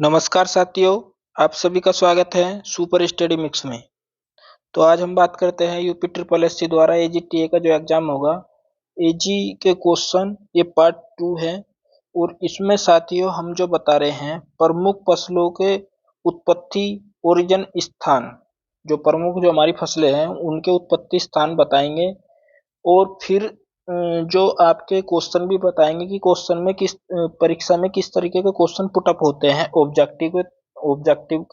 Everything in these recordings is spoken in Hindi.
नमस्कार साथियों, आप सभी का स्वागत है सुपर स्टडी मिक्स में। तो आज हम बात करते हैं यूपी ट्रिपल एससी द्वारा एजीटीए का जो एग्जाम होगा, एजी के क्वेश्चन, ये पार्ट 2 है। और इसमें साथियों हम जो बता रहे हैं प्रमुख फसलों के उत्पत्ति, ओरिजिन स्थान, जो प्रमुख जो हमारी फसलें हैं उनके उत्पत्ति स्थान बताएंगे। और फिर जो आपके क्वेश्चन भी बताएंगे कि क्वेश्चन में परीक्षा में किस तरीके के क्वेश्चन पुटअप होते हैं ऑब्जेक्टिव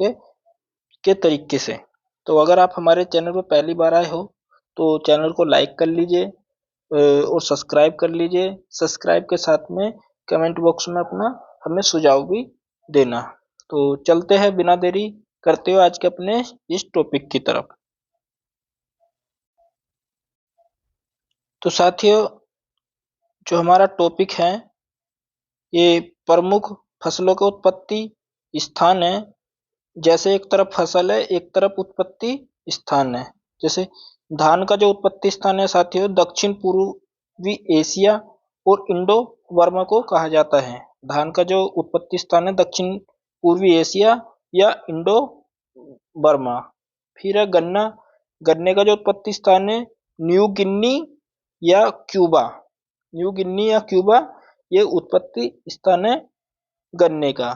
के तरीके से। तो अगर आप हमारे चैनल पर पहली बार आए हो तो चैनल को लाइक कर लीजिए और सब्सक्राइब कर लीजिए। सब्सक्राइब के साथ में कमेंट बॉक्स में अपना हमें सुझाव भी देना। तो चलते हैं बिना देरी करते हुए आज के अपने इस टॉपिक की तरफ। तो साथियों, जो हमारा टॉपिक है ये प्रमुख फसलों के उत्पत्ति स्थान है। जैसे एक तरफ फसल है, एक तरफ उत्पत्ति स्थान है। जैसे धान का जो उत्पत्ति स्थान है साथियों, दक्षिण पूर्वी एशिया और इंडो बर्मा को कहा जाता है। धान का जो उत्पत्ति स्थान है दक्षिण पूर्वी एशिया या इंडो बर्मा। फिर है गन्ना। गन्ने का जो उत्पत्ति स्थान है न्यू गिन्नी या क्यूबा। न्यू गिन्नी या क्यूबा ये उत्पत्ति स्थान है गन्ने का।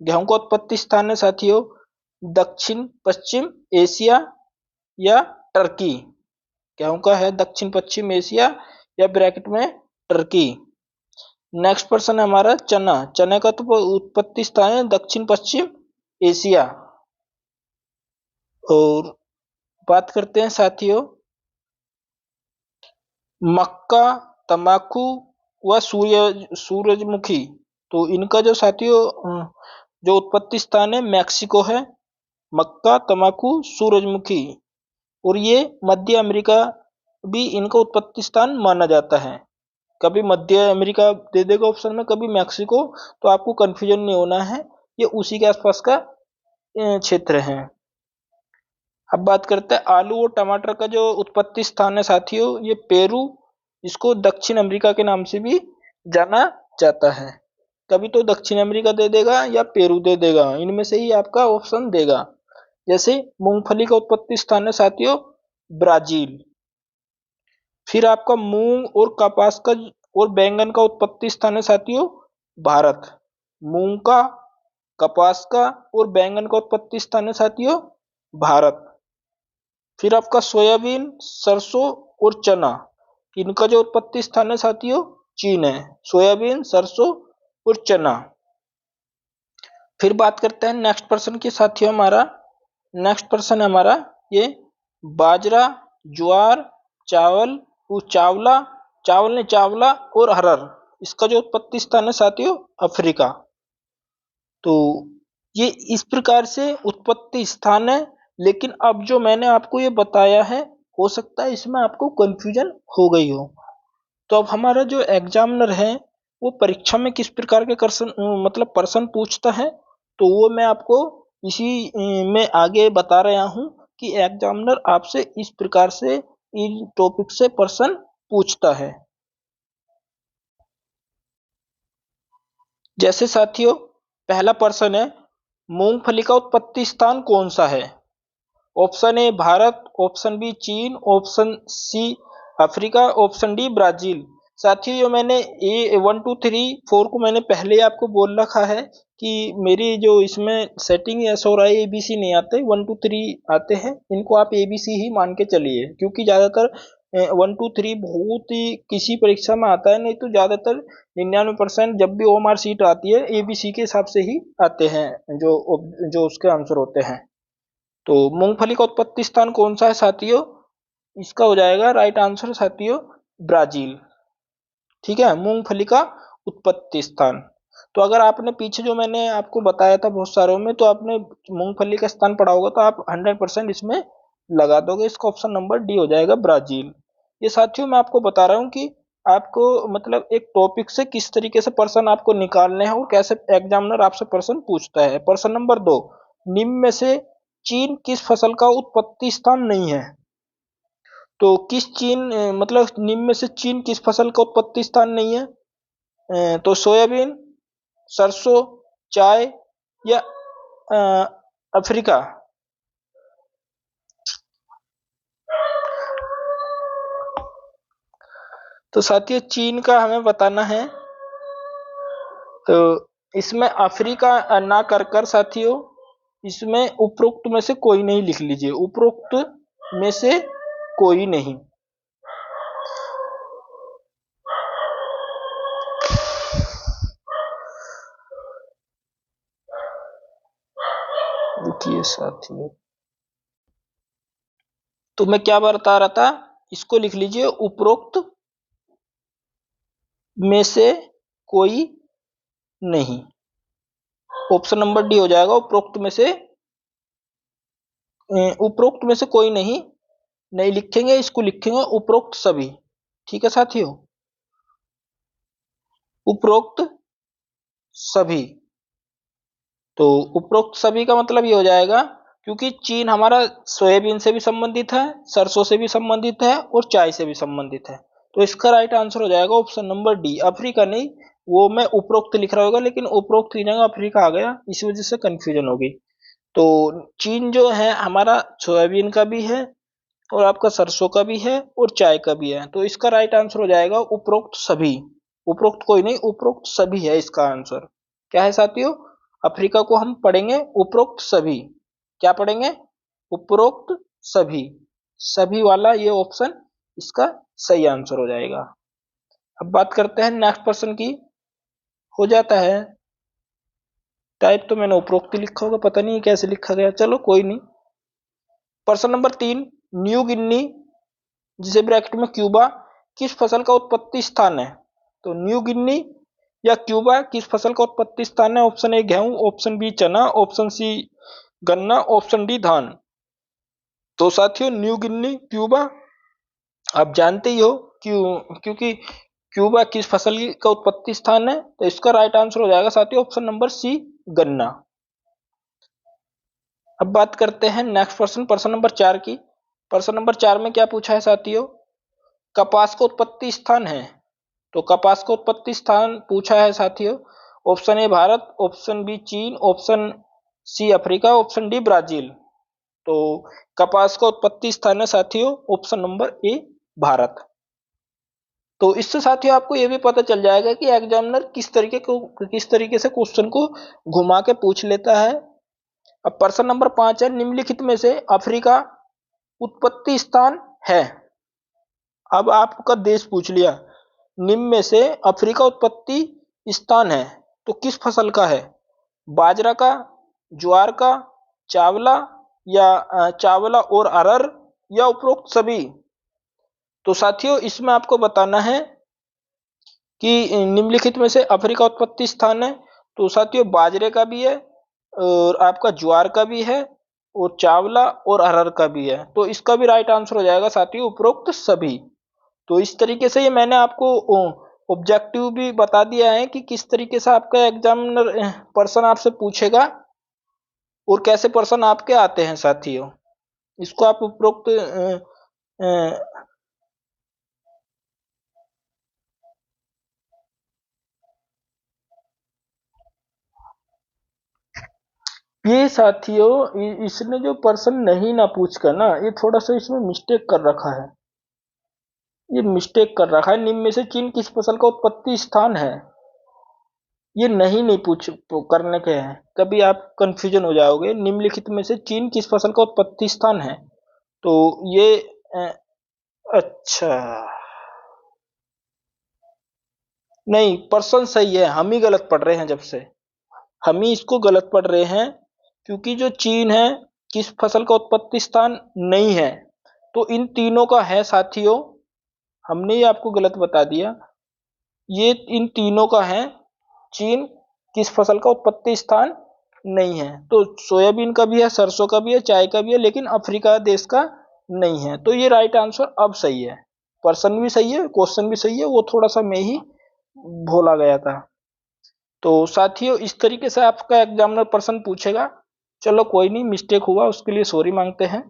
गेहूं का उत्पत्ति स्थान है साथियों दक्षिण पश्चिम एशिया या टर्की। गेहूं का है दक्षिण पश्चिम एशिया या ब्रैकेट में टर्की। नेक्स्ट पर्सन है हमारा चना। चने का तो उत्पत्ति स्थान है दक्षिण पश्चिम एशिया। और बात करते हैं साथियों मक्का, तंबाकू व सूरजमुखी। तो इनका जो साथियों जो उत्पत्ति स्थान है मैक्सिको है। मक्का, तंबाकू, सूरजमुखी। और ये मध्य अमेरिका भी इनका उत्पत्ति स्थान माना जाता है। कभी मध्य अमेरिका दे देगा ऑप्शन में, कभी मैक्सिको, तो आपको कंफ्यूजन नहीं होना है, ये उसी के आसपास का क्षेत्र है। अब बात करते हैं आलू और टमाटर का जो उत्पत्ति स्थान है साथियों ये पेरू, इसको दक्षिण अमेरिका के नाम से भी जाना जाता है। कभी तो दक्षिण अमेरिका दे देगा या पेरू दे देगा, इनमें से ही आपका ऑप्शन देगा। जैसे मूंगफली का उत्पत्ति स्थान है साथियों ब्राजील। फिर आपका मूंग और कपास का और बैंगन का उत्पत्ति स्थान है साथियों भारत। मूंग का, कपास का और बैंगन का उत्पत्ति स्थान है साथियों भारत। फिर आपका सोयाबीन, सरसों और चना, इनका जो उत्पत्ति स्थान है साथियों चीन है। सोयाबीन, सरसों और चना। फिर बात करते हैं नेक्स्ट पर्सन की साथियों हमारा। नेक्स्ट पर्सन है हमारा ये बाजरा, ज्वार, चावल, चावला और हरर। इसका जो उत्पत्ति स्थान है साथियों अफ्रीका। तो ये इस प्रकार से उत्पत्ति स्थान है। लेकिन अब जो मैंने आपको ये बताया है हो सकता है इसमें आपको कंफ्यूजन हो गई हो। तो अब हमारा जो एग्जामिनर है वो परीक्षा में किस प्रकार के प्रश्न पूछता है, तो वो मैं आपको इसी में आगे बता रहा हूं कि एग्जामिनर आपसे इस प्रकार से इन टॉपिक से प्रश्न पूछता है। जैसे साथियों पहला प्रश्न है मूंगफली का उत्पत्ति स्थान कौन सा है। Option A Bharat, option B चीन, option C Africa, option D Brazil. साथियों जो मैंने ए 1 2 3 4 को मैंने पहले ही आपको बोल रखा है कि मेरी जो इसमें सेटिंग एस और आई एबीसी नहीं आते, 1 2 3 आते हैं। इनको आप एबीसी ही मान के चलिए, क्योंकि ज्यादातर 1 2 3 बहुत ही किसी परीक्षा में आता है, नहीं तो ज्यादातर 99% जब भी ओएमआर सीट आती है एबीसी के हिसाब से ही आते हैं जो उसके आंसर होते हैं। तो मूंगफली का उत्पत्ति स्थान कौन सा है साथियों, इसका हो जाएगा राइट आंसर साथियों ब्राजील। ठीक है, मूंगफली का उत्पत्ति स्थान। तो अगर आपने पीछे जो मैंने आपको बताया था बहुत सारों में, तो आपने मूंगफली का स्थान पढ़ा होगा तो आप 100% इसमें लगा दोगे। इसका ऑप्शन नंबर डी हो जाएगा ब्राजील। ये साथियों मैं आपको बता रहा हूँ कि आपको मतलब एक टॉपिक से किस तरीके से प्रश्न आपको निकालने हैं और कैसे एग्जामिनर आपसे प्रश्न पूछता है। प्रश्न नंबर 2, निम्न में से चीन किस फसल का उत्पत्ति स्थान नहीं है। तो निम्न में से चीन किस फसल का उत्पत्ति स्थान नहीं है। तो सोयाबीन, सरसों, चाय या अफ्रीका? तो साथियों चीन का हमें बताना है। तो इसमें अफ्रीका ना कर कर साथियों इसमें उपरोक्त में से कोई नहीं लिख लीजिए, उपरोक्त में से कोई नहीं। देखिए साथियों, तो मैं क्या बता रहा था, इसको लिख लीजिए उपरोक्त में से कोई नहीं। ऑप्शन नंबर डी हो जाएगा, उपरोक्त में से कोई नहीं। नहीं लिखेंगे, इसको लिखेंगे उपरोक्त सभी। ठीक है साथियों, उपरोक्त सभी। तो उपरोक्त सभी का मतलब ये हो जाएगा, क्योंकि चीन हमारा सोयाबीन से भी संबंधित है, सरसों से भी संबंधित है और चाय से भी संबंधित है। तो इसका राइट आंसर हो जाएगा ऑप्शन नंबर डी, अफ्रीका नहीं। वो मैं उपरोक्त लिख रहा होगा, लेकिन उपरोक्त की जगह अफ्रीका आ गया, इस वजह से कंफ्यूजन हो गई। तो चीन जो है हमारा सोयाबीन का भी है और आपका सरसों का भी है और चाय का भी है। तो इसका राइट आंसर हो जाएगा उपरोक्त सभी। उपरोक्त कोई नहीं, उपरोक्त सभी है इसका आंसर। क्या है साथियों, अफ्रीका को हम पढ़ेंगे उपरोक्त सभी। क्या पढ़ेंगे, उपरोक्त सभी। सभी वाला ये ऑप्शन इसका सही आंसर हो जाएगा। अब बात करते हैं नेक्स्ट पर्सन की। हो जाता है टाइप, तो मैंने उपरोक्त लिखा होगा, पता नहीं कैसे लिखा गया, चलो कोई नहीं। प्रश्न नंबर 3, न्यू गिनी जिसे ब्रैकेट में क्यूबा किस फसल का उत्पत्ति स्थान है? तो न्यू गिनी या क्यूबा किस फसल का उत्पत्ति स्थान है? ऑप्शन ए गेहूं, ऑप्शन बी चना, ऑप्शन सी गन्ना, ऑप्शन डी धान। तो साथियों न्यू गिनी क्यूबा आप जानते ही हो क्योंकि क्यूबा किस फसल का उत्पत्ति स्थान है। तो इसका राइट आंसर हो जाएगा साथियों ऑप्शन नंबर सी गन्ना। अब बात करते हैं नेक्स्ट प्रश्न नंबर 4 की। प्रश्न नंबर 4 में क्या पूछा है साथियों, कपास का उत्पत्ति स्थान है। तो कपास का उत्पत्ति स्थान पूछा है साथियों, option A Bharat, option B चीन, option C Africa, option D Brazil. तो कपास का उत्पत्ति स्थान है साथियों ऑप्शन नंबर ए भारत। तो इससे साथियों आपको यह भी पता चल जाएगा कि एग्जामिनर किस तरीके से क्वेश्चन को घुमा के पूछ लेता है। अब प्रश्न नंबर 5 है, निम्नलिखित में से अफ्रीका उत्पत्ति स्थान है। अब आपका देश पूछ लिया, निम्न में से अफ्रीका उत्पत्ति स्थान है तो किस फसल का है? बाजरा का, ज्वार का, चावला या चावला और अरहर या उपरोक्त सभी। तो साथियों इसमें आपको बताना है कि निम्नलिखित में से अफ्रीका उत्पत्ति स्थान है। तो साथियों बाजरे का भी है और आपका ज्वार का भी है और चावला और अरहर का भी है। तो इसका भी राइट आंसर हो जाएगा साथियों उपरोक्त सभी। तो इस तरीके से ये मैंने आपको ऑब्जेक्टिव भी बता दिया है कि किस तरीके से आपका एग्जामिनर पर्सन आपसे पूछेगा और कैसे पर्सन आपके आते हैं साथियों। इसको आप उपरोक्त ये साथियों इसने जो पर्सन नहीं ना पूछ कर ना, ये थोड़ा सा इसमें मिस्टेक कर रखा है। ये मिस्टेक कर रखा है, निम्न में से चीन किस फसल का उत्पत्ति स्थान है, ये नहीं पूछ करने के हैं, कभी आप कंफ्यूजन हो जाओगे। निम्नलिखित में से चीन किस फसल का उत्पत्ति स्थान है, तो ये अच्छा नहीं, पर्सन सही है, हम ही गलत पढ़ रहे हैं। जब से हम ही इसको गलत पढ़ रहे हैं, क्योंकि जो चीन है किस फसल का उत्पत्ति स्थान नहीं है, तो इन तीनों का है साथियों। हमने ही आपको गलत बता दिया, ये इन तीनों का है। चीन किस फसल का उत्पत्ति स्थान नहीं है, तो सोयाबीन का भी है, सरसों का भी है, चाय का भी है, लेकिन अफ्रीका देश का नहीं है। तो ये राइट आंसर अब सही है, पर्सन भी सही है, क्वेश्चन भी सही है, वो थोड़ा सा मैं ही भूला गया था। तो साथियों इस तरीके से आपका एग्जामिनर प्रश्न पूछेगा। चलो कोई नहीं, मिस्टेक हुआ उसके लिए सॉरी मांगते हैं,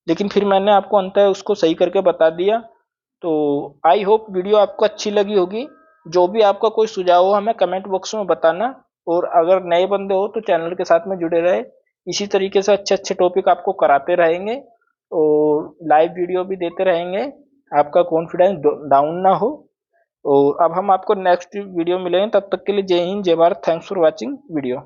लेकिन फिर मैंने आपको अंततः उसको सही करके बता दिया। तो आई होप वीडियो आपको अच्छी लगी होगी। जो भी आपका कोई सुझाव हो हमें कमेंट बॉक्स में बताना, और अगर नए बंदे हो तो चैनल के साथ में जुड़े रहे। इसी तरीके से अच्छे अच्छे टॉपिक आपको कराते रहेंगे और लाइव वीडियो भी देते रहेंगे, आपका कॉन्फिडेंस डाउन ना हो। और अब हम आपको नेक्स्ट वीडियो मिलेंगे, तब तक के लिए जय हिंद, जय Bharat. Thanks for watching video.